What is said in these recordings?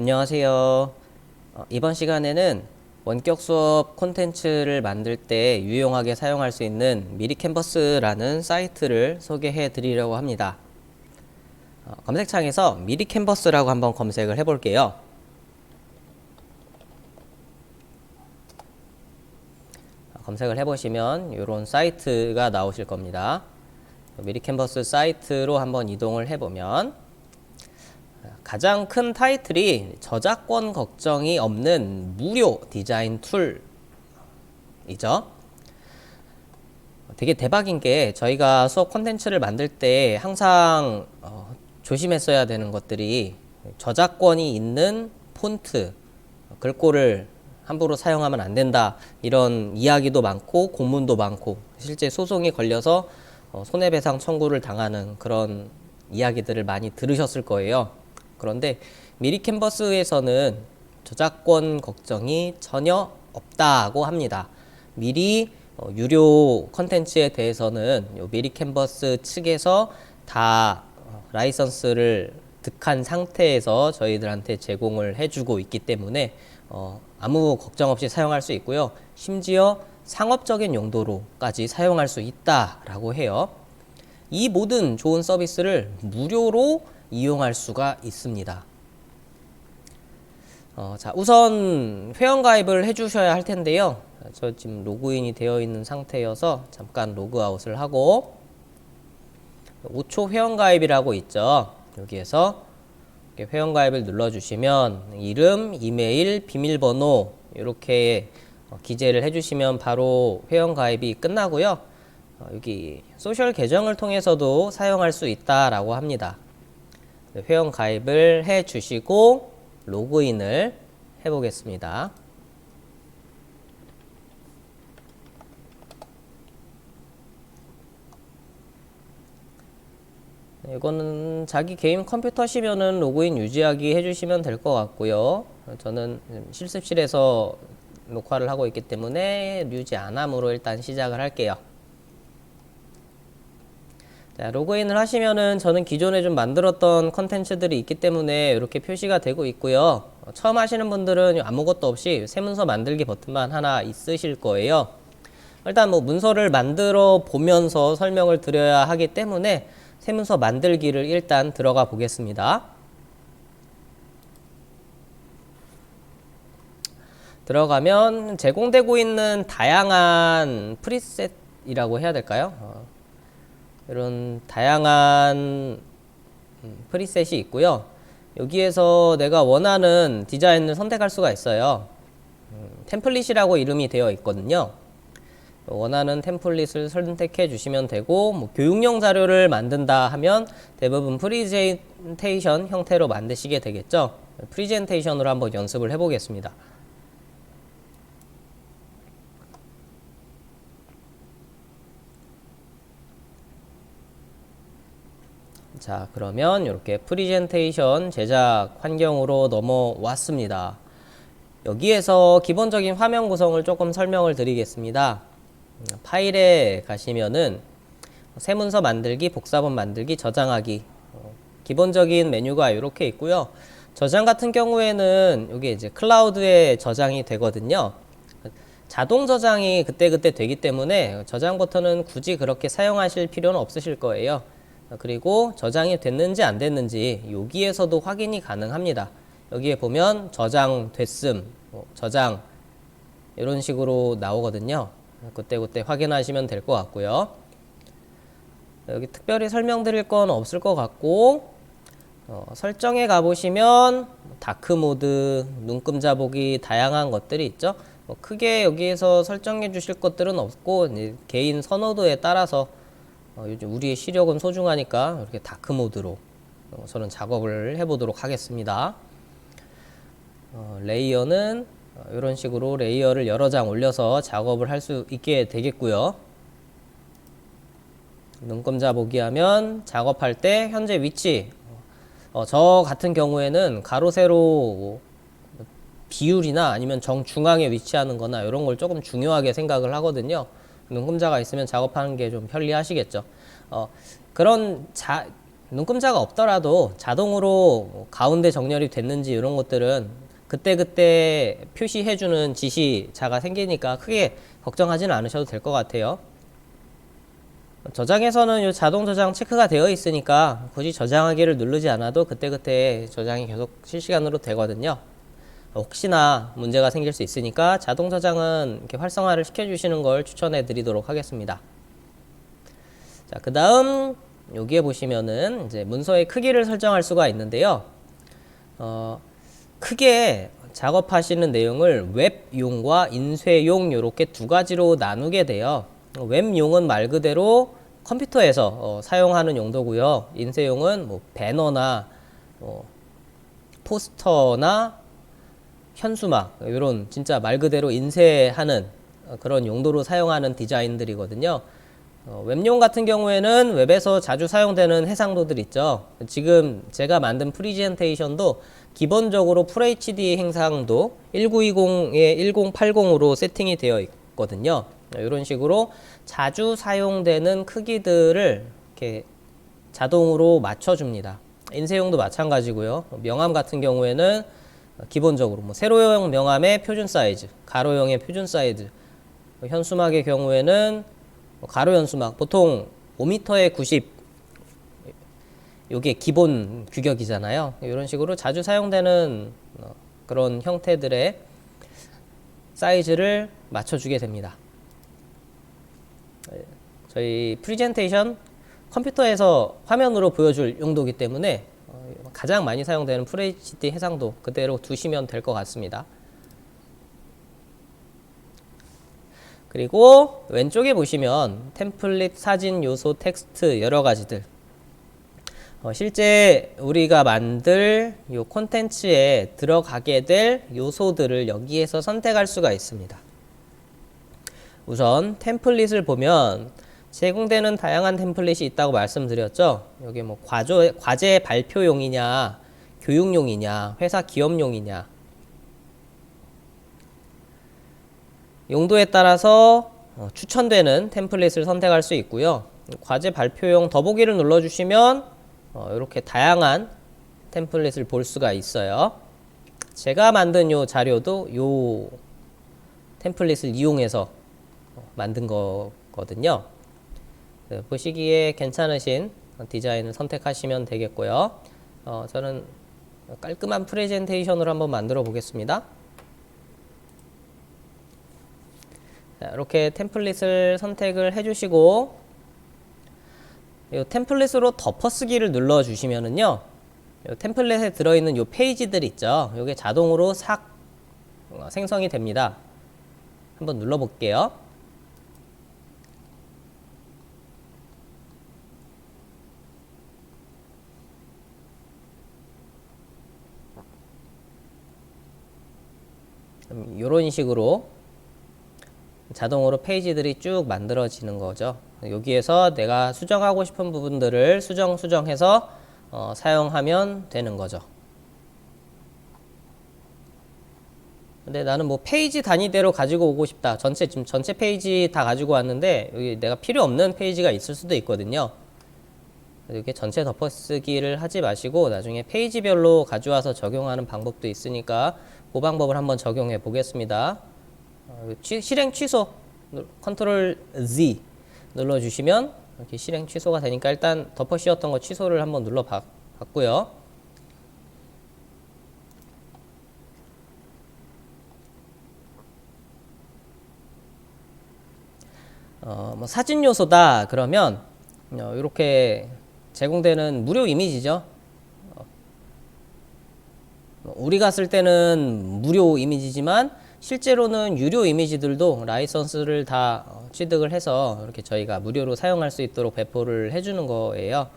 안녕하세요. 이번 시간에는 원격 수업 콘텐츠를 만들 때 유용하게 사용할 수 있는 미리캔버스라는 사이트를 소개해 드리려고 합니다. 검색창에서 미리캔버스라고 한번 검색을 해 볼게요. 검색을 해 보시면 이런 사이트가 나오실 겁니다. 미리캔버스 사이트로 한번 이동을 해 보면 가장 큰 타이틀이 저작권 걱정이 없는 무료 디자인 툴이죠. 되게 대박인 게 저희가 수업 콘텐츠를 만들 때 항상 조심했어야 되는 것들이 저작권이 있는 폰트, 글꼴을 함부로 사용하면 안 된다, 이런 이야기도 많고 공문도 많고 실제 소송이 걸려서 손해배상 청구를 당하는 그런 이야기들을 많이 들으셨을 거예요. 그런데 미리캔버스에서는 저작권 걱정이 전혀 없다고 합니다. 미리 유료 컨텐츠에 대해서는 미리캔버스 측에서 다 라이선스를 득한 상태에서 저희들한테 제공을 해주고 있기 때문에 아무 걱정 없이 사용할 수 있고요. 심지어 상업적인 용도로까지 사용할 수 있다라고 해요. 이 모든 좋은 서비스를 무료로 이용할 수가 있습니다. 자, 우선 회원가입을 해주셔야 할 텐데요. 저 지금 로그인이 되어 있는 상태여서 잠깐 로그아웃을 하고 5초 회원가입이라고 있죠. 여기에서 회원가입을 눌러주시면 이름, 이메일, 비밀번호 이렇게 기재를 해주시면 바로 회원가입이 끝나고요. 여기 소셜 계정을 통해서도 사용할 수 있다라고 합니다. 회원 가입을 해 주시고 로그인을 해 보겠습니다. 이거는 자기 개인 컴퓨터시면은 로그인 유지하기 해주시면 될 것 같고요. 저는 실습실에서 녹화를 하고 있기 때문에 유지 안 함으로 일단 시작을 할게요. 자, 로그인을 하시면은 저는 기존에 좀 만들었던 컨텐츠들이 있기 때문에 이렇게 표시가 되고 있고요. 처음 하시는 분들은 아무것도 없이 새 문서 만들기 버튼만 하나 있으실 거예요. 일단 문서를 만들어 보면서 설명을 드려야 하기 때문에 새 문서 만들기를 일단 들어가 보겠습니다. 들어가면 제공되고 있는 다양한 프리셋이라고 해야 될까요? 이런 다양한 프리셋이 있고요. 여기에서 내가 원하는 디자인을 선택할 수가 있어요. 템플릿이라고 이름이 되어 있거든요. 원하는 템플릿을 선택해 주시면 되고, 교육용 자료를 만든다 하면 대부분 프리젠테이션 형태로 만드시게 되겠죠. 프리젠테이션으로 한번 연습을 해 보겠습니다. 자, 그러면 이렇게 프리젠테이션 제작 환경으로 넘어왔습니다. 여기에서 기본적인 화면 구성을 조금 설명을 드리겠습니다. 파일에 가시면은 새 문서 만들기, 복사본 만들기, 저장하기, 기본적인 메뉴가 이렇게 있고요. 저장 같은 경우에는 여기 이제 클라우드에 저장이 되거든요. 자동 저장이 그때그때 되기 때문에 저장 버튼은 굳이 그렇게 사용하실 필요는 없으실 거예요. 그리고 저장이 됐는지 안 됐는지 여기에서도 확인이 가능합니다. 여기에 보면 저장 됐음, 저장 이런 식으로 나오거든요. 그때 확인하시면 될 것 같고요. 여기 특별히 설명드릴 건 없을 것 같고, 설정에 가보시면 다크 모드, 눈금자 보기 다양한 것들이 있죠. 크게 여기에서 설정해 주실 것들은 없고 개인 선호도에 따라서 요즘 우리의 시력은 소중하니까 이렇게 다크 모드로 저는 작업을 해보도록 하겠습니다. 레이어는 이런 식으로 레이어를 여러 장 올려서 작업을 할 수 있게 되겠고요. 눈금자 보기 하면 작업할 때 현재 위치, 저 같은 경우에는 가로 세로 비율이나 아니면 정중앙에 위치하는 거나 이런 걸 조금 중요하게 생각을 하거든요. 눈금자가 있으면 작업하는 게 좀 편리하시겠죠. 그런 눈금자가 없더라도 자동으로 가운데 정렬이 됐는지 이런 것들은 그때그때 표시해주는 지시자가 생기니까 크게 걱정하지는 않으셔도 될 것 같아요. 저장에서는 이 자동 저장 체크가 되어 있으니까 굳이 저장하기를 누르지 않아도 그때그때 저장이 계속 실시간으로 되거든요. 혹시나 문제가 생길 수 있으니까 자동 저장은 이렇게 활성화를 시켜주시는 걸 추천해 드리도록 하겠습니다. 자, 그 다음 여기에 보시면은 이제 문서의 크기를 설정할 수가 있는데요. 크게 작업하시는 내용을 웹용과 인쇄용 이렇게 두 가지로 나누게 돼요. 웹용은 말 그대로 컴퓨터에서 사용하는 용도고요. 인쇄용은 뭐 배너나 포스터나 현수막 이런 진짜 말 그대로 인쇄하는 그런 용도로 사용하는 디자인들이거든요. 웹용 같은 경우에는 웹에서 자주 사용되는 해상도들 있죠. 지금 제가 만든 프리젠테이션도 기본적으로 FHD 해상도 1920에 1080으로 세팅이 되어 있거든요. 이런 식으로 자주 사용되는 크기들을 이렇게 자동으로 맞춰줍니다. 인쇄용도 마찬가지고요. 명함 같은 경우에는 기본적으로 뭐 세로형 명함의 표준 사이즈, 가로형의 표준 사이즈, 현수막의 경우에는 가로 현수막 보통 5m에 90 이게 기본 규격이잖아요. 이런 식으로 자주 사용되는 그런 형태들의 사이즈를 맞춰주게 됩니다. 저희 프리젠테이션 컴퓨터에서 화면으로 보여줄 용도이기 때문에 가장 많이 사용되는 FHD 해상도 그대로 두시면 될 것 같습니다. 그리고 왼쪽에 보시면 템플릿, 사진, 요소, 텍스트 여러 가지들 실제 우리가 만들 요 콘텐츠에 들어가게 될 요소들을 여기에서 선택할 수가 있습니다. 우선 템플릿을 보면 제공되는 다양한 템플릿이 있다고 말씀드렸죠. 여기 뭐 과제 발표용이냐, 교육용이냐, 회사 기업용이냐 용도에 따라서 추천되는 템플릿을 선택할 수 있고요. 과제 발표용 더보기를 눌러주시면 이렇게 다양한 템플릿을 볼 수가 있어요. 제가 만든 요 자료도 요 템플릿을 이용해서 만든 거거든요. 보시기에 괜찮으신 디자인을 선택하시면 되겠고요. 저는 깔끔한 프레젠테이션으로 한번 만들어 보겠습니다. 자, 이렇게 템플릿을 선택을 해주시고 이 템플릿으로 덮어쓰기를 눌러주시면은요, 이 템플릿에 들어있는 이 페이지들 있죠. 이게 자동으로 싹 생성이 됩니다. 한번 눌러볼게요. 이런 식으로 자동으로 페이지들이 쭉 만들어지는 거죠. 여기에서 내가 수정하고 싶은 부분들을 수정해서 사용하면 되는 거죠. 근데 나는 뭐 페이지 단위대로 가지고 오고 싶다. 지금 전체 페이지 다 가지고 왔는데 여기 내가 필요 없는 페이지가 있을 수도 있거든요. 이렇게 전체 덮어쓰기를 하지 마시고 나중에 페이지별로 가져와서 적용하는 방법도 있으니까 그 방법을 한번 적용해 보겠습니다. 실행 취소 컨트롤 Z 눌러주시면 이렇게 실행 취소가 되니까 일단 덮어 씌웠던 거 취소를 한번 눌러 봤고요. 뭐 사진 요소다 그러면 이렇게 제공되는 무료 이미지죠. 우리가 쓸 때는 무료 이미지지만 실제로는 유료 이미지들도 라이선스를 다 취득을 해서 이렇게 저희가 무료로 사용할 수 있도록 배포를 해주는 거예요.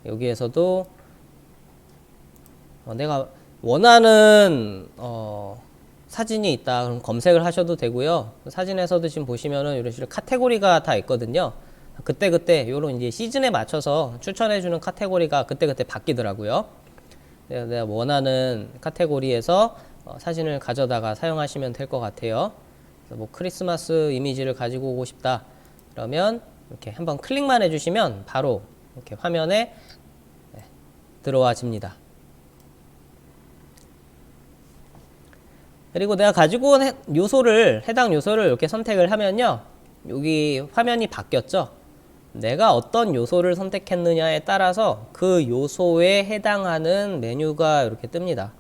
여기에서도 내가 원하는 사진이 있다 그럼 검색을 하셔도 되고요. 사진에서도 지금 보시면은 이런 식으로 카테고리가 다 있거든요. 그때그때 이런 이제 시즌에 맞춰서 추천해주는 카테고리가 그때그때 바뀌더라고요. 내가 원하는 카테고리에서 사진을 가져다가 사용하시면 될 것 같아요. 그래서 뭐 크리스마스 이미지를 가지고 오고 싶다 그러면 이렇게 한번 클릭만 해주시면 바로 이렇게 화면에 들어와집니다. 그리고 내가 가지고 온 해당 요소를 이렇게 선택을 하면요. 여기 화면이 바뀌었죠. 내가 어떤 요소를 선택했느냐에 따라서 그 요소에 해당하는 메뉴가 이렇게 뜹니다.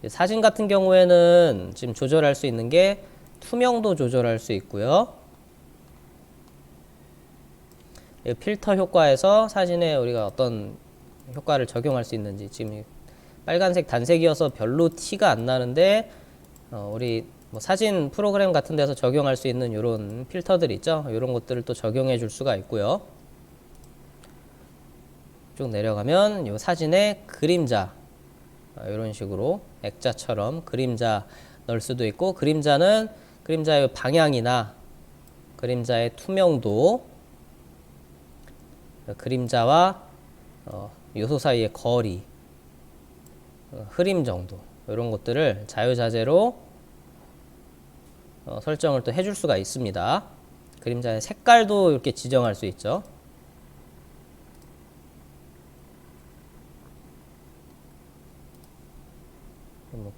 사진 같은 경우에는 지금 조절할 수 있는 게 투명도 조절할 수 있고요. 필터 효과에서 사진에 우리가 어떤 효과를 적용할 수 있는지, 지금 빨간색 단색이어서 별로 티가 안 나는데 우리 뭐 사진 프로그램 같은 데서 적용할 수 있는 이런 필터들 있죠. 이런 것들을 또 적용해 줄 수가 있고요. 쭉 내려가면 이 사진의 그림자, 이런 식으로 액자처럼 그림자 넣을 수도 있고, 그림자의 방향이나 그림자의 투명도, 그림자와 요소 사이의 거리, 흐림 정도, 이런 것들을 자유자재로 설정을 또 해줄 수가 있습니다. 그림자의 색깔도 이렇게 지정할 수 있죠.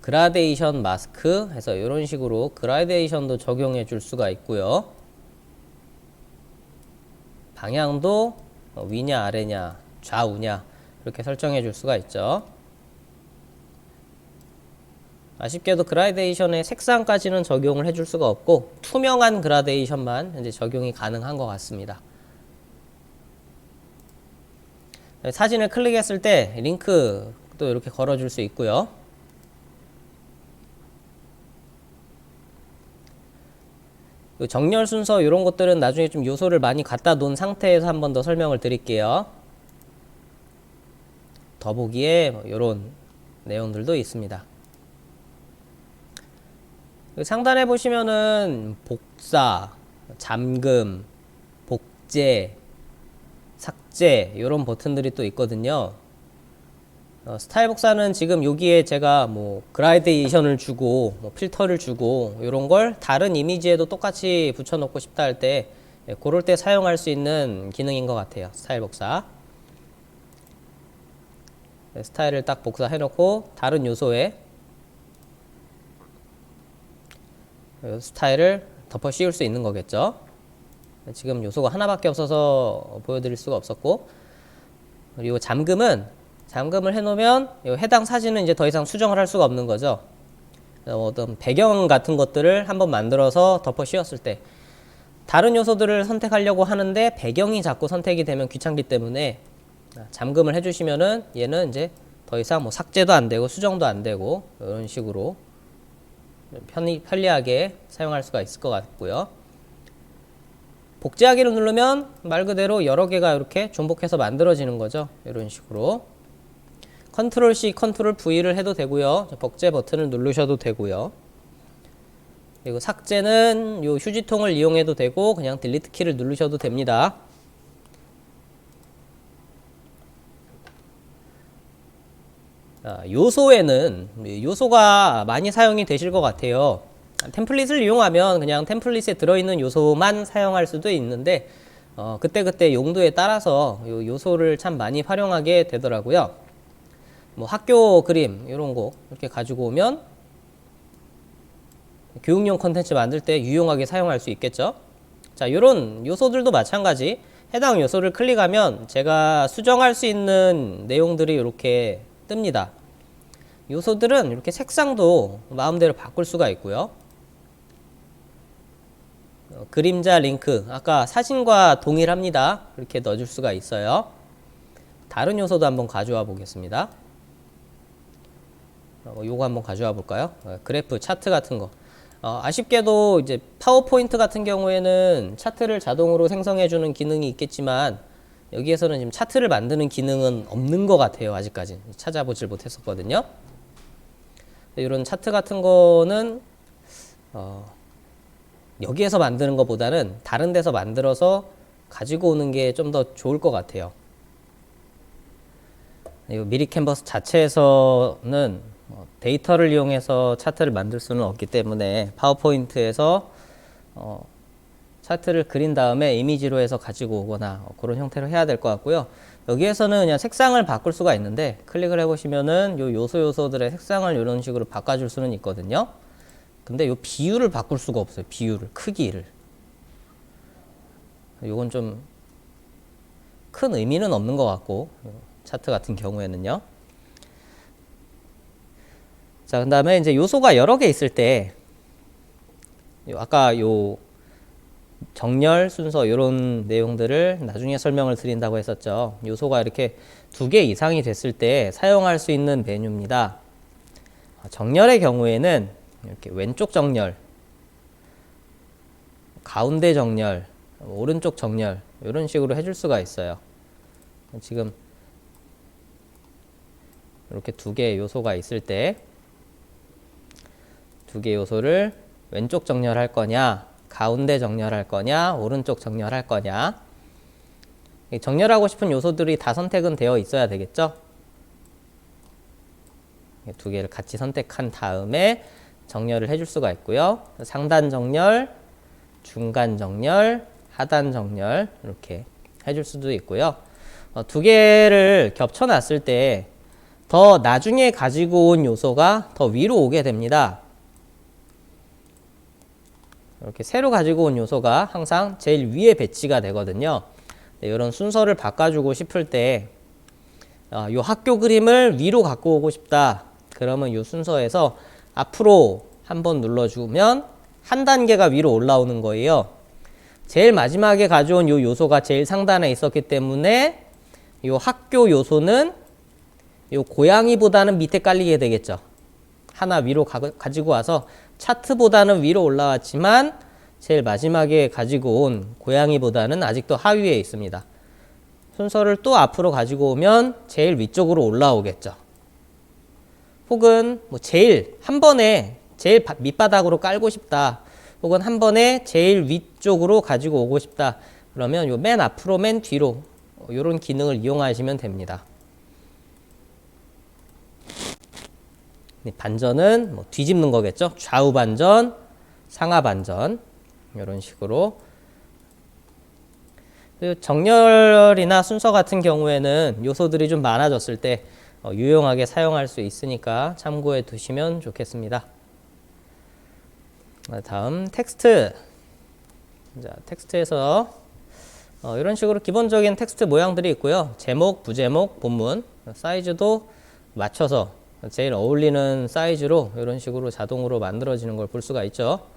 그라데이션 마스크 해서 이런 식으로 그라데이션도 적용해 줄 수가 있고요. 방향도 위냐 아래냐 좌우냐 이렇게 설정해 줄 수가 있죠. 아쉽게도 그라데이션의 색상까지는 적용을 해줄 수가 없고 투명한 그라데이션만 이제 적용이 가능한 것 같습니다. 사진을 클릭했을 때 링크도 이렇게 걸어줄 수 있고요. 정렬 순서 이런 것들은 나중에 좀 요소를 많이 갖다 놓은 상태에서 한 번 더 설명을 드릴게요. 더보기에 이런 내용들도 있습니다. 상단에 보시면은 복사, 잠금, 복제, 삭제 이런 버튼들이 또 있거든요. 스타일 복사는 지금 여기에 제가 뭐 그라데이션을 주고 뭐 필터를 주고 이런 걸 다른 이미지에도 똑같이 붙여놓고 싶다 할 때 그럴 때 사용할 수 있는 기능인 것 같아요. 스타일 복사. 스타일을 딱 복사해 놓고 다른 요소에 스타일을 덮어 씌울 수 있는 거겠죠. 지금 요소가 하나밖에 없어서 보여드릴 수가 없었고, 그리고 잠금을 해놓으면 해당 사진은 이제 더 이상 수정을 할 수가 없는 거죠. 어떤 배경 같은 것들을 한번 만들어서 덮어 씌웠을 때 다른 요소들을 선택하려고 하는데 배경이 자꾸 선택이 되면 귀찮기 때문에 잠금을 해주시면은 얘는 이제 더 이상 뭐 삭제도 안 되고 수정도 안 되고 이런 식으로 편리하게 사용할 수가 있을 것 같고요. 복제하기를 누르면 말 그대로 여러 개가 이렇게 존복해서 만들어지는 거죠. 이런 식으로 컨트롤 C, 컨트롤 V를 해도 되고요. 복제 버튼을 누르셔도 되고요. 그리고 삭제는 요 휴지통을 이용해도 되고 그냥 딜리트 키를 누르셔도 됩니다. 요소에는 요소가 많이 사용이 되실 것 같아요. 템플릿을 이용하면 그냥 템플릿에 들어있는 요소만 사용할 수도 있는데 그때그때 용도에 따라서 요소를 참 많이 활용하게 되더라고요. 뭐 학교 그림 이런 거 이렇게 가지고 오면 교육용 컨텐츠 만들 때 유용하게 사용할 수 있겠죠. 자, 이런 요소들도 마찬가지. 해당 요소를 클릭하면 제가 수정할 수 있는 내용들이 이렇게 뜹니다. 요소들은 이렇게 색상도 마음대로 바꿀 수가 있고요. 그림자 링크, 아까 사진과 동일합니다. 이렇게 넣어줄 수가 있어요. 다른 요소도 한번 가져와 보겠습니다. 요거 한번 가져와 볼까요? 그래프, 차트 같은 거. 아쉽게도 이제 파워포인트 같은 경우에는 차트를 자동으로 생성해주는 기능이 있겠지만 여기에서는 지금 차트를 만드는 기능은 없는 것 같아요. 아직까지 찾아보질 못했었거든요. 이런 차트 같은 거는 여기에서 만드는 것보다는 다른 데서 만들어서 가지고 오는 게 좀 더 좋을 것 같아요. 미리 캔버스 자체에서는 데이터를 이용해서 차트를 만들 수는 없기 때문에 파워포인트에서 차트를 그린 다음에 이미지로 해서 가지고 오거나 그런 형태로 해야 될 것 같고요. 여기에서는 그냥 색상을 바꿀 수가 있는데 클릭을 해보시면은 요 요소들의 색상을 이런 식으로 바꿔줄 수는 있거든요. 근데 요 비율을 바꿀 수가 없어요. 비율을, 크기를. 요건 좀 큰 의미는 없는 것 같고, 차트 같은 경우에는요. 자, 그 다음에 이제 요소가 여러 개 있을 때, 아까 요 정렬 순서 이런 내용들을 나중에 설명을 드린다고 했었죠. 요소가 이렇게 2개 이상이 됐을 때 사용할 수 있는 메뉴입니다. 정렬의 경우에는 이렇게 왼쪽 정렬, 가운데 정렬, 오른쪽 정렬 이런 식으로 해줄 수가 있어요. 지금 이렇게 2개의 요소가 있을 때 2개 요소를 왼쪽 정렬할 거냐, 가운데 정렬할 거냐, 오른쪽 정렬할 거냐. 정렬하고 싶은 요소들이 다 선택은 되어 있어야 되겠죠. 2개를 같이 선택한 다음에 정렬을 해줄 수가 있고요. 상단 정렬, 중간 정렬, 하단 정렬 이렇게 해줄 수도 있고요. 2개를 겹쳐놨을 때 더 나중에 가지고 온 요소가 더 위로 오게 됩니다. 이렇게 새로 가지고 온 요소가 항상 제일 위에 배치가 되거든요. 이런 순서를 바꿔주고 싶을 때 이 학교 그림을 위로 갖고 오고 싶다. 그러면 이 순서에서 앞으로 한번 눌러주면 한 단계가 위로 올라오는 거예요. 제일 마지막에 가져온 이 요소가 제일 상단에 있었기 때문에 이 학교 요소는 이 고양이보다는 밑에 깔리게 되겠죠. 하나 위로 가지고 와서 차트보다는 위로 올라왔지만 제일 마지막에 가지고 온 고양이보다는 아직도 하위에 있습니다. 순서를 또 앞으로 가지고 오면 제일 위쪽으로 올라오겠죠. 혹은 뭐 제일 한 번에 제일 밑바닥으로 깔고 싶다. 혹은 한 번에 제일 위쪽으로 가지고 오고 싶다. 그러면 요 맨 앞으로 맨 뒤로 이런 기능을 이용하시면 됩니다. 반전은 뭐 뒤집는 거겠죠. 좌우 반전, 상하 반전 이런 식으로. 정렬이나 순서 같은 경우에는 요소들이 좀 많아졌을 때 유용하게 사용할 수 있으니까 참고해 두시면 좋겠습니다. 다음 텍스트. 자, 텍스트에서 이런 식으로 기본적인 텍스트 모양들이 있고요. 제목, 부제목, 본문, 사이즈도 맞춰서 제일 어울리는 사이즈로 이런 식으로 자동으로 만들어지는 걸 볼 수가 있죠.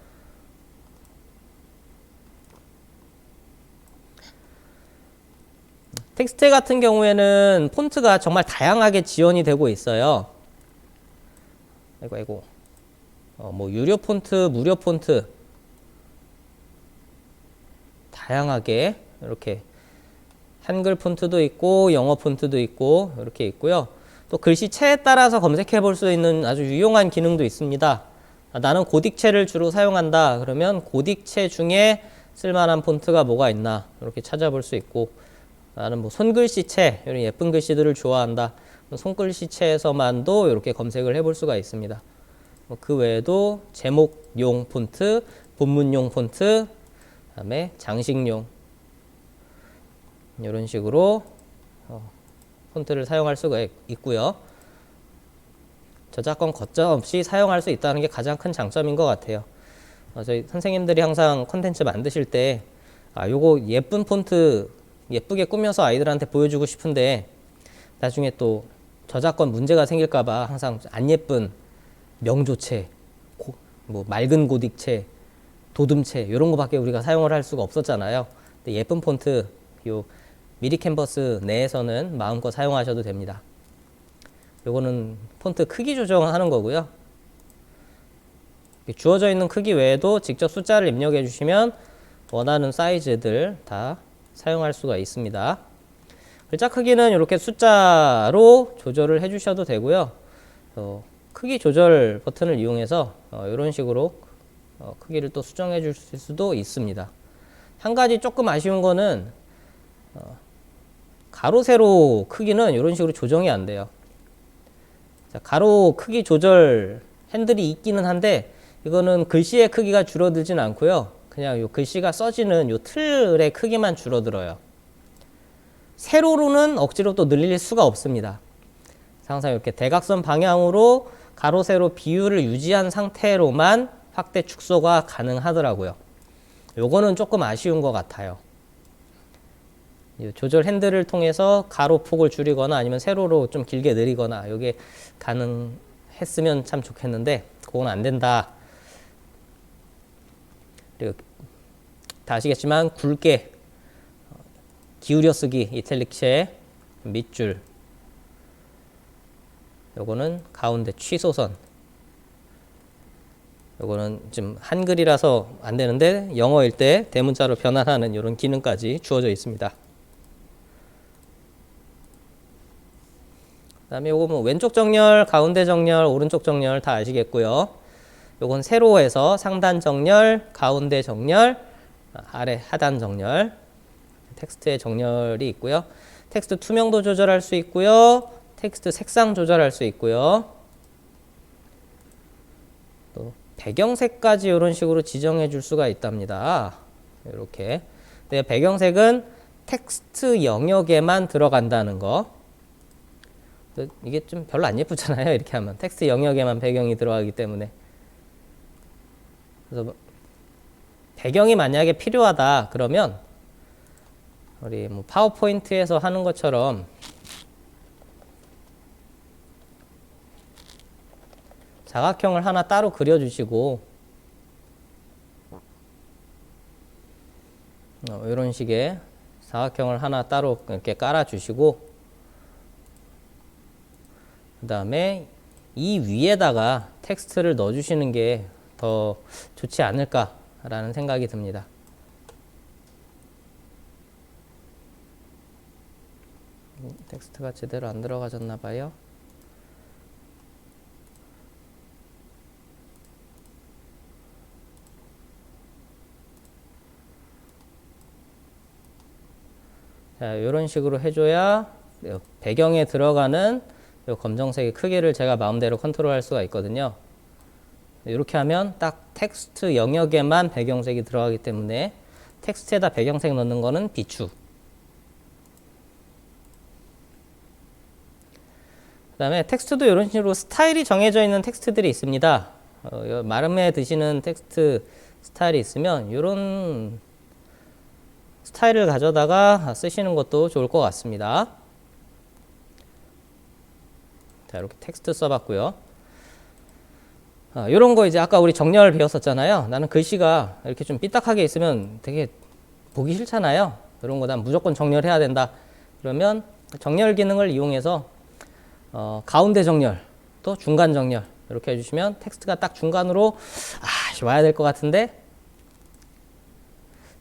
텍스트 같은 경우에는 폰트가 정말 다양하게 지원이 되고 있어요. 아이고. 뭐 유료 폰트, 무료 폰트 다양하게 이렇게 한글 폰트도 있고 영어 폰트도 있고 이렇게 있고요. 또 글씨체에 따라서 검색해 볼 수 있는 아주 유용한 기능도 있습니다. 나는 고딕체를 주로 사용한다. 그러면 고딕체 중에 쓸만한 폰트가 뭐가 있나 이렇게 찾아볼 수 있고, 나는 뭐 손글씨체 이런 예쁜 글씨들을 좋아한다. 손글씨체에서만도 이렇게 검색을 해볼 수가 있습니다. 그 외에도 제목용 폰트, 본문용 폰트, 그다음에 장식용 이런 식으로 폰트를 사용할 수가 있고요. 저작권 거점 없이 사용할 수 있다는 게 가장 큰 장점인 것 같아요. 저희 선생님들이 항상 콘텐츠 만드실 때 요거 예쁜 폰트 예쁘게 꾸며서 아이들한테 보여주고 싶은데 나중에 또 저작권 문제가 생길까봐 항상 안 예쁜 명조체, 뭐 맑은 고딕체, 도둠체 이런 거밖에 우리가 사용을 할 수가 없었잖아요. 근데 예쁜 폰트 요 미리 캔버스 내에서는 마음껏 사용하셔도 됩니다. 요거는 폰트 크기 조정하는 거고요. 주어져 있는 크기 외에도 직접 숫자를 입력해 주시면 원하는 사이즈들 다 사용할 수가 있습니다. 글자 크기는 이렇게 숫자로 조절을 해 주셔도 되고요. 크기 조절 버튼을 이용해서 이런 식으로 크기를 또 수정해 주실 수도 있습니다. 한 가지 조금 아쉬운 거는 가로 세로 크기는 이런 식으로 조정이 안 돼요. 자, 가로 크기 조절 핸들이 있기는 한데 이거는 글씨의 크기가 줄어들진 않고요. 그냥 요 글씨가 써지는 요 틀의 크기만 줄어들어요. 세로로는 억지로 또 늘릴 수가 없습니다. 항상 이렇게 대각선 방향으로 가로 세로 비율을 유지한 상태로만 확대 축소가 가능하더라고요. 요거는 조금 아쉬운 것 같아요. 조절 핸들을 통해서 가로 폭을 줄이거나 아니면 세로로 좀 길게 늘리거나 이게 가능했으면 참 좋겠는데 그건 안 된다. 그리고 다 아시겠지만 굵게 기울여 쓰기 이탈릭체 밑줄, 요거는 가운데 취소선, 요거는 지금 한글이라서 안 되는데 영어일 때 대문자로 변환하는 이런 기능까지 주어져 있습니다. 그다음에 요거 뭐 왼쪽 정렬, 가운데 정렬, 오른쪽 정렬 다 아시겠고요. 요건 세로에서 상단 정렬, 가운데 정렬, 아래 하단 정렬, 텍스트의 정렬이 있고요. 텍스트 투명도 조절할 수 있고요. 텍스트 색상 조절할 수 있고요. 또 배경색까지 이런 식으로 지정해 줄 수가 있답니다. 이렇게. 네, 배경색은 텍스트 영역에만 들어간다는 거. 이게 좀 별로 안 예쁘잖아요. 이렇게 하면 텍스트 영역에만 배경이 들어가기 때문에. 그래서 배경이 만약에 필요하다 그러면 우리 뭐 파워포인트에서 하는 것처럼 사각형을 하나 따로 그려주시고 이런 식의 사각형을 하나 따로 이렇게 깔아주시고 그 다음에 이 위에다가 텍스트를 넣어주시는 게 더 좋지 않을까라는 생각이 듭니다. 텍스트가 제대로 안 들어가졌나 봐요. 자, 이런 식으로 해줘야 배경에 들어가는 이 검정색의 크기를 제가 마음대로 컨트롤할 수가 있거든요. 이렇게 하면 딱 텍스트 영역에만 배경색이 들어가기 때문에 텍스트에다 배경색 넣는 거는 비추. 그 다음에 텍스트도 이런 식으로 스타일이 정해져 있는 텍스트들이 있습니다. 마름에 드시는 텍스트 스타일이 있으면 이런 스타일을 가져다가 쓰시는 것도 좋을 것 같습니다. 자, 이렇게 텍스트 써봤고요. 이런 거 이제 아까 우리 정렬 배웠었잖아요. 나는 글씨가 이렇게 좀 삐딱하게 있으면 되게 보기 싫잖아요. 이런 거 난 무조건 정렬해야 된다. 그러면 정렬 기능을 이용해서 가운데 정렬, 또 중간 정렬 이렇게 해주시면 텍스트가 딱 중간으로 와야 될 것 같은데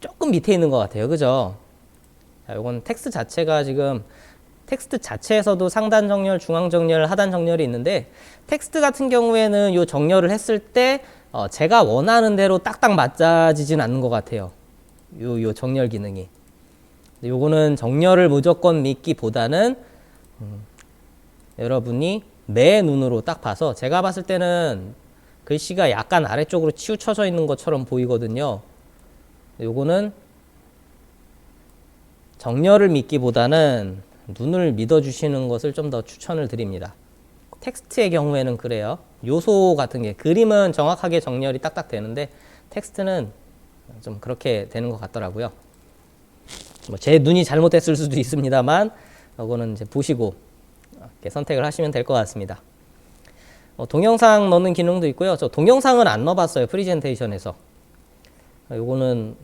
조금 밑에 있는 것 같아요. 그죠? 자, 이건 텍스트 자체가 지금 텍스트 자체에서도 상단 정렬, 중앙 정렬, 하단 정렬이 있는데 텍스트 같은 경우에는 이 정렬을 했을 때 제가 원하는 대로 딱딱 맞아지진 않는 것 같아요. 요 정렬 기능이. 요거는 정렬을 무조건 믿기보다는 여러분이 내 눈으로 딱 봐서 제가 봤을 때는 글씨가 약간 아래쪽으로 치우쳐져 있는 것처럼 보이거든요. 요거는 정렬을 믿기보다는 눈을 믿어주시는 것을 좀 더 추천을 드립니다. 텍스트의 경우에는 그래요. 요소 같은 게 그림은 정확하게 정렬이 딱딱 되는데 텍스트는 좀 그렇게 되는 것 같더라고요. 뭐 제 눈이 잘못됐을 수도 있습니다만 이거는 이제 보시고 이렇게 선택을 하시면 될 것 같습니다. 동영상 넣는 기능도 있고요. 저 동영상은 안 넣어봤어요. 프리젠테이션에서. 요거는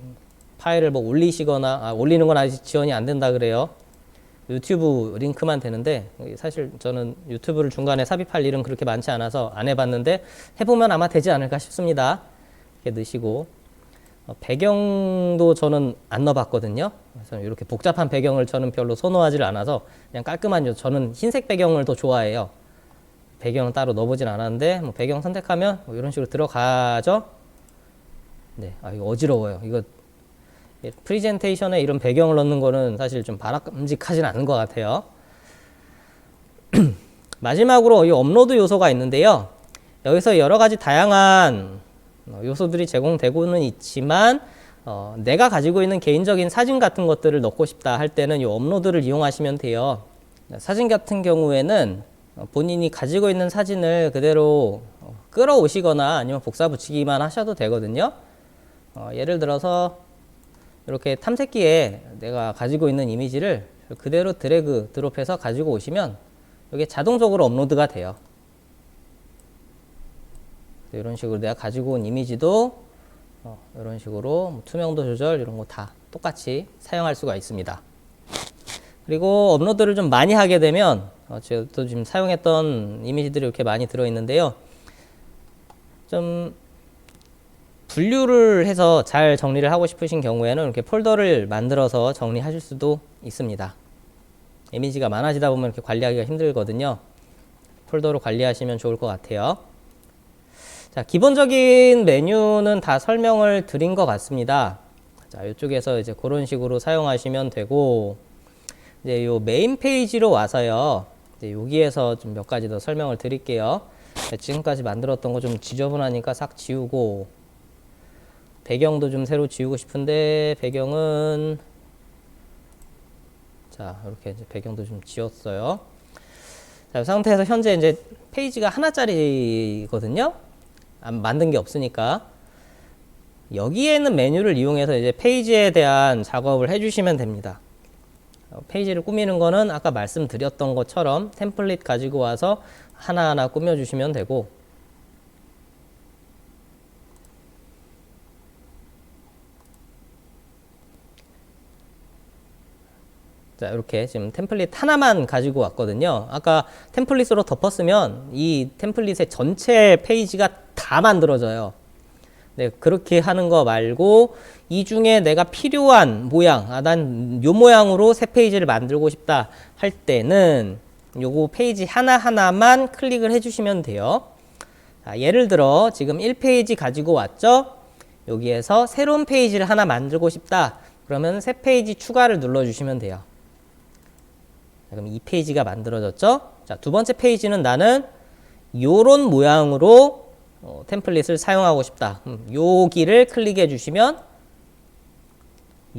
파일을 뭐 올리시거나 올리는 건 아직 지원이 안 된다 그래요. 유튜브 링크만 되는데 사실 저는 유튜브를 중간에 삽입할 일은 그렇게 많지 않아서 안 해봤는데 해보면 아마 되지 않을까 싶습니다. 이렇게 넣으시고 배경도 저는 안 넣어봤거든요. 그래서 이렇게 복잡한 배경을 저는 별로 선호하지 않아서 그냥 깔끔한 저는 흰색 배경을 더 좋아해요. 배경은 따로 넣어보진 않았는데 뭐 배경 선택하면 뭐 이런 식으로 들어가죠. 네, 이거 어지러워요. 이거 프리젠테이션에 이런 배경을 넣는 거는 사실 좀 바람직하진 않은 것 같아요. 마지막으로 이 업로드 요소가 있는데요. 여기서 여러 가지 다양한 요소들이 제공되고는 있지만 내가 가지고 있는 개인적인 사진 같은 것들을 넣고 싶다 할 때는 이 업로드를 이용하시면 돼요. 사진 같은 경우에는 본인이 가지고 있는 사진을 그대로 끌어오시거나 아니면 복사 붙이기만 하셔도 되거든요. 예를 들어서 이렇게 탐색기에 내가 가지고 있는 이미지를 그대로 드래그 드롭해서 가지고 오시면 이게 자동적으로 업로드가 돼요. 이런 식으로 내가 가지고 온 이미지도 이런 식으로 뭐 투명도 조절 이런 거 다 똑같이 사용할 수가 있습니다. 그리고 업로드를 좀 많이 하게 되면 제가 또 지금 사용했던 이미지들이 이렇게 많이 들어있는데요. 좀 분류를 해서 잘 정리를 하고 싶으신 경우에는 이렇게 폴더를 만들어서 정리하실 수도 있습니다. 이미지가 많아지다 보면 이렇게 관리하기가 힘들거든요. 폴더로 관리하시면 좋을 것 같아요. 자, 기본적인 메뉴는 다 설명을 드린 것 같습니다. 자, 이쪽에서 이제 그런 식으로 사용하시면 되고, 이제 요 메인 페이지로 와서요. 이제 여기에서 좀 몇 가지 더 설명을 드릴게요. 자, 지금까지 만들었던 거 좀 지저분하니까 싹 지우고, 배경도 좀 새로 지우고 싶은데, 배경은, 자, 이렇게 이제 배경도 좀 지웠어요. 자, 이 상태에서 현재 이제 페이지가 하나짜리거든요. 만든 게 없으니까 여기에 있는 메뉴를 이용해서 이제 페이지에 대한 작업을 해주시면 됩니다. 페이지를 꾸미는 거는 아까 말씀드렸던 것처럼 템플릿 가지고 와서 하나하나 꾸며주시면 되고, 자, 이렇게 지금 템플릿 하나만 가지고 왔거든요. 아까 템플릿으로 덮었으면 이 템플릿의 전체 페이지가 다 만들어져요. 네, 그렇게 하는 거 말고 이 중에 내가 필요한 모양, 난 요 모양으로 새 페이지를 만들고 싶다 할 때는 요거 페이지 하나하나만 클릭을 해주시면 돼요. 자, 예를 들어 지금 1페이지 가지고 왔죠? 여기에서 새로운 페이지를 하나 만들고 싶다. 그러면 새 페이지 추가를 눌러주시면 돼요. 그럼 이 페이지가 만들어졌죠? 자, 두 번째 페이지는 나는 요런 모양으로 템플릿을 사용하고 싶다. 여기를 클릭해 주시면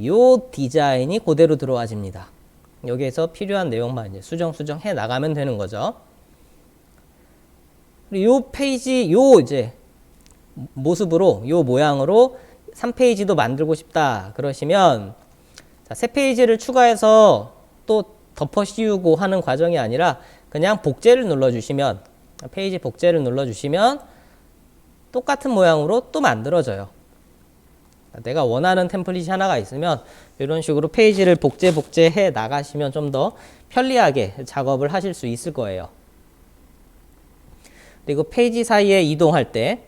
요 디자인이 그대로 들어와집니다. 여기에서 필요한 내용만 이제 수정 해 나가면 되는 거죠. 그리고 요 페이지 요 이제 모습으로 요 모양으로 3페이지도 만들고 싶다 그러시면, 자, 새 페이지를 추가해서 또 덮어 씌우고 하는 과정이 아니라 그냥 복제를 눌러주시면, 페이지 복제를 눌러주시면 똑같은 모양으로 또 만들어져요. 내가 원하는 템플릿이 하나가 있으면 이런 식으로 페이지를 복제해 나가시면 좀 더 편리하게 작업을 하실 수 있을 거예요. 그리고 페이지 사이에 이동할 때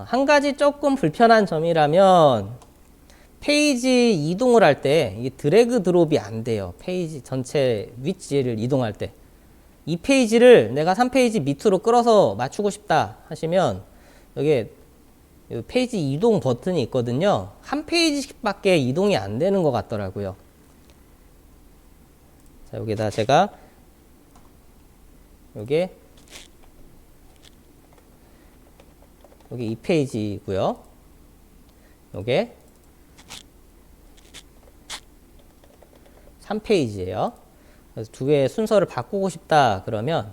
한 가지 조금 불편한 점이라면, 페이지 이동을 할 때 이게 드래그 드롭이 안 돼요. 페이지 전체 위치를 이동할 때. 이 페이지를 내가 3페이지 밑으로 끌어서 맞추고 싶다 하시면 여기에 페이지 이동 버튼이 있거든요. 한 페이지씩밖에 이동이 안 되는 것 같더라고요. 자, 여기다 제가 여기 2페이지고요. 요게 3페이지예요. 그래서 두 개의 순서를 바꾸고 싶다 그러면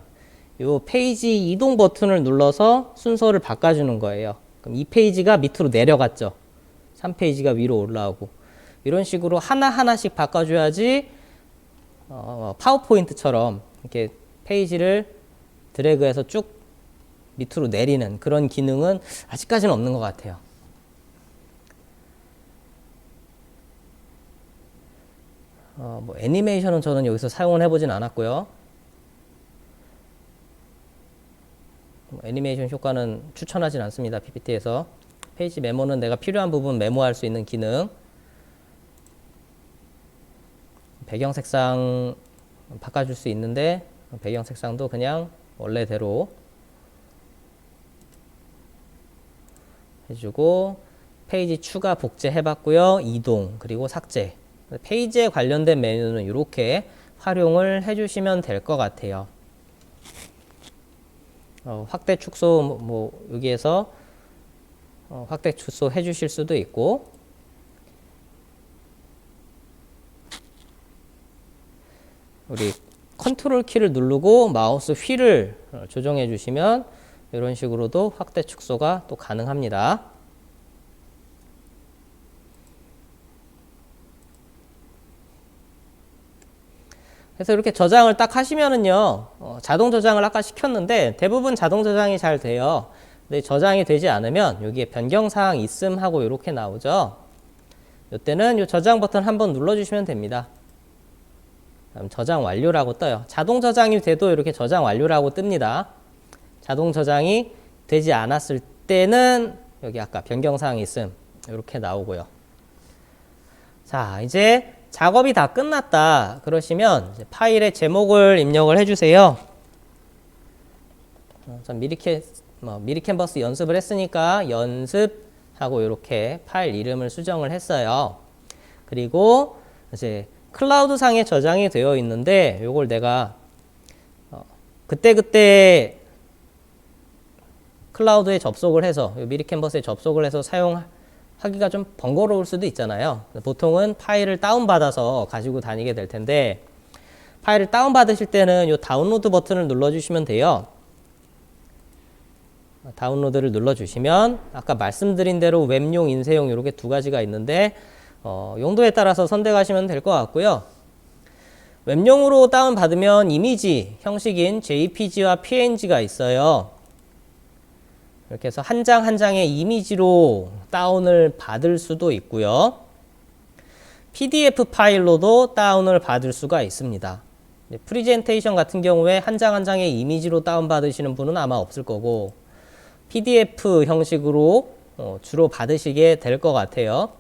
요 페이지 이동 버튼을 눌러서 순서를 바꿔주는 거예요. 그럼 2페이지가 밑으로 내려갔죠. 3페이지가 위로 올라오고, 이런 식으로 하나하나씩 바꿔줘야지 파워포인트처럼 이렇게 페이지를 드래그해서 쭉 밑으로 내리는 그런 기능은 아직까지는 없는 것 같아요. 뭐 애니메이션은 저는 여기서 사용을 해보진 않았고요. 애니메이션 효과는 추천하진 않습니다. PPT에서. 페이지 메모는 내가 필요한 부분 메모할 수 있는 기능. 배경 색상 바꿔줄 수 있는데 배경 색상도 그냥 원래대로 해주고, 페이지 추가 복제 해봤고요. 이동 그리고 삭제. 페이지에 관련된 메뉴는 이렇게 활용을 해주시면 될 것 같아요. 확대 축소 뭐 여기에서 확대 축소 해주실 수도 있고, 우리 컨트롤 키를 누르고 마우스 휠을 조정해 주시면 이런 식으로도 확대 축소가 또 가능합니다. 그래서 이렇게 저장을 딱 하시면은요, 자동 저장을 아까 시켰는데 대부분 자동 저장이 잘 돼요. 근데 저장이 되지 않으면 여기에 변경사항 있음 하고 이렇게 나오죠. 이때는 이 저장 버튼 한번 눌러주시면 됩니다. 그럼 저장 완료라고 떠요. 자동 저장이 돼도 이렇게 저장 완료라고 뜹니다. 자동 저장이 되지 않았을 때는 여기 아까 변경사항 있음 이렇게 나오고요. 자, 이제 작업이 다 끝났다 그러시면 이제 파일의 제목을 입력을 해주세요. 전 미리 캔버스 연습을 했으니까 연습하고 이렇게 파일 이름을 수정을 했어요. 그리고 이제 클라우드 상에 저장이 되어 있는데 요걸 내가 그때그때 클라우드에 접속을 해서 미리 캔버스에 접속을 해서 사용하기가 좀 번거로울 수도 있잖아요. 보통은 파일을 다운받아서 가지고 다니게 될 텐데 파일을 다운받으실 때는 이 다운로드 버튼을 눌러주시면 돼요. 다운로드를 눌러주시면 아까 말씀드린 대로 웹용, 인쇄용 이렇게 두 가지가 있는데 용도에 따라서 선택하시면 될 것 같고요. 웹용으로 다운받으면 이미지 형식인 JPG와 PNG가 있어요. 이렇게 해서 한 장 한 장의 이미지로 다운을 받을 수도 있고요. PDF 파일로도 다운을 받을 수가 있습니다. 프리젠테이션 같은 경우에 한 장 한 장의 이미지로 다운받으시는 분은 아마 없을 거고 PDF 형식으로 주로 받으시게 될 것 같아요.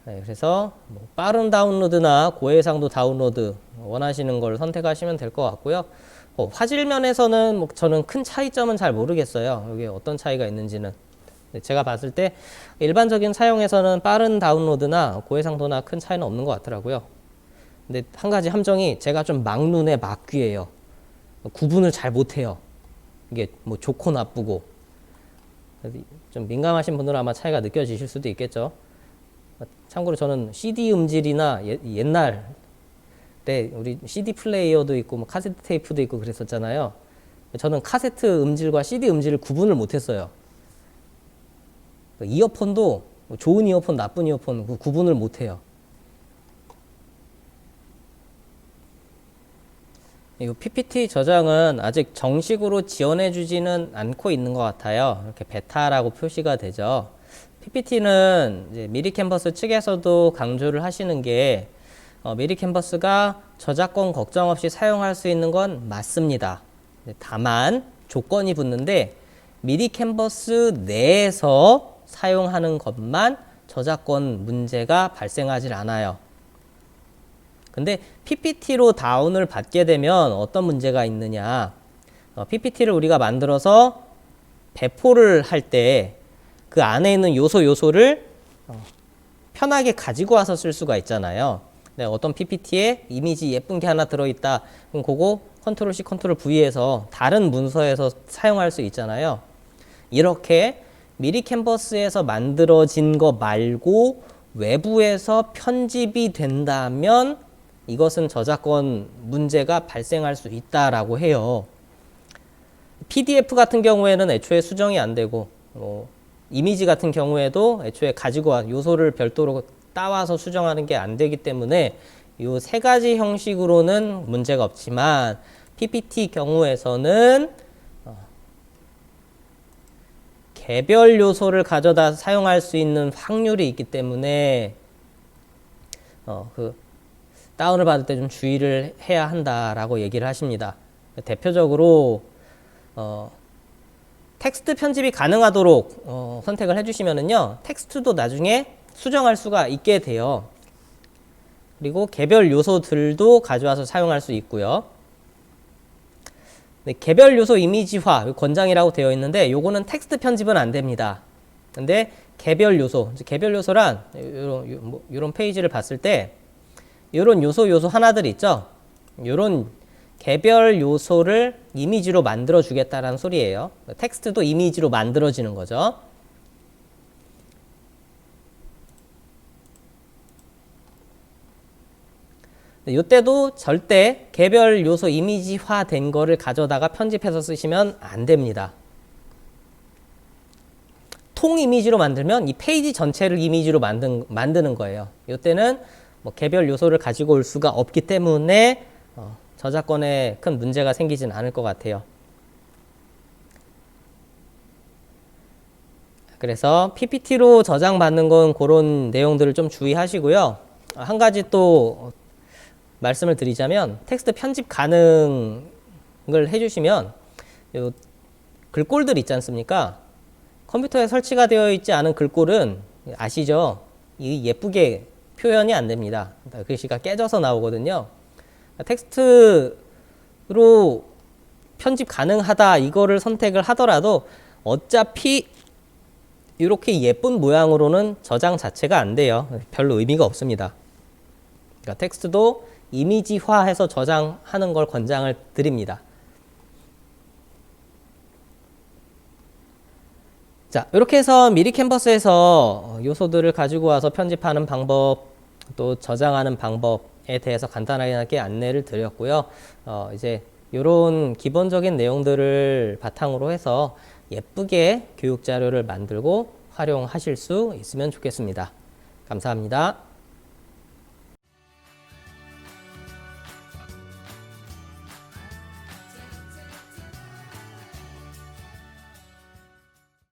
네, 그래서 빠른 다운로드나 고해상도 다운로드 원하시는 걸 선택하시면 될 것 같고요. 화질 면에서는 저는 큰 차이점은 잘 모르겠어요. 여기 어떤 차이가 있는지는. 제가 봤을 때 일반적인 사용에서는 빠른 다운로드나 고해상도나 큰 차이는 없는 것 같더라고요. 근데 한 가지 함정이 제가 좀 막눈에 막귀해요. 구분을 잘 못해요. 이게 뭐 좋고 나쁘고. 좀 민감하신 분들은 아마 차이가 느껴지실 수도 있겠죠. 참고로 저는 CD 음질이나 옛날 때 우리 CD 플레이어도 있고 뭐 카세트 테이프도 있고 그랬었잖아요. 저는 카세트 음질과 CD 음질을 구분을 못했어요. 이어폰도 좋은 이어폰, 나쁜 이어폰 구분을 못해요. 이 PPT 저장은 아직 정식으로 지원해주지는 않고 있는 것 같아요. 이렇게 베타라고 표시가 되죠. PPT는 이제 미리 캔버스 측에서도 강조를 하시는 게 미리 캔버스가 저작권 걱정 없이 사용할 수 있는 건 맞습니다. 다만 조건이 붙는데 미리 캔버스 내에서 사용하는 것만 저작권 문제가 발생하질 않아요. 근데 PPT로 다운을 받게 되면 어떤 문제가 있느냐. PPT를 우리가 만들어서 배포를 할 때 그 안에 있는 요소를 편하게 가지고 와서 쓸 수가 있잖아요. 네, 어떤 PPT에 이미지 예쁜 게 하나 들어있다. 그럼 그거 컨트롤 C, 컨트롤 V에서 다른 문서에서 사용할 수 있잖아요. 이렇게 미리 캔버스에서 만들어진 거 말고 외부에서 편집이 된다면 이것은 저작권 문제가 발생할 수 있다라고 해요. PDF 같은 경우에는 애초에 수정이 안 되고 이미지 같은 경우에도 애초에 가지고 와 요소를 별도로 따와서 수정하는 게 안 되기 때문에 이 세 가지 형식으로는 문제가 없지만 PPT 경우에서는 개별 요소를 가져다 사용할 수 있는 확률이 있기 때문에 다운을 받을 때 좀 주의를 해야 한다라고 얘기를 하십니다. 대표적으로 텍스트 편집이 가능하도록 선택을 해주시면은요, 텍스트도 나중에 수정할 수가 있게 돼요. 그리고 개별 요소들도 가져와서 사용할 수 있고요. 네, 개별 요소 이미지화 권장이라고 되어 있는데 요거는 텍스트 편집은 안 됩니다. 근데 개별 요소란 이런 페이지를 봤을 때 이런 요소 하나들 있죠. 이런 개별 요소를 이미지로 만들어 주겠다라는 소리예요. 텍스트도 이미지로 만들어지는 거죠. 이때도 절대 개별 요소 이미지화 된 거를 가져다가 편집해서 쓰시면 안 됩니다. 통 이미지로 만들면 이 페이지 전체를 이미지로 만드는 거예요. 이때는 뭐 개별 요소를 가지고 올 수가 없기 때문에 저작권에 큰 문제가 생기진 않을 것 같아요. 그래서 PPT로 저장받는 건 그런 내용들을 좀 주의하시고요. 한 가지 또 말씀을 드리자면 텍스트 편집 가능을 해주시면 요 글꼴들 있지 않습니까? 컴퓨터에 설치가 되어 있지 않은 글꼴은 아시죠? 이 예쁘게 표현이 안 됩니다. 글씨가 깨져서 나오거든요. 텍스트로 편집 가능하다 이거를 선택을 하더라도 어차피 이렇게 예쁜 모양으로는 저장 자체가 안 돼요. 별로 의미가 없습니다. 그러니까 텍스트도 이미지화해서 저장하는 걸 권장을 드립니다. 자, 이렇게 해서 미리 캔버스에서 요소들을 가지고 와서 편집하는 방법, 또 저장하는 방법에 대해서 간단하게 안내를 드렸고요. 이제 이런 기본적인 내용들을 바탕으로 해서 예쁘게 교육 자료를 만들고 활용하실 수 있으면 좋겠습니다. 감사합니다.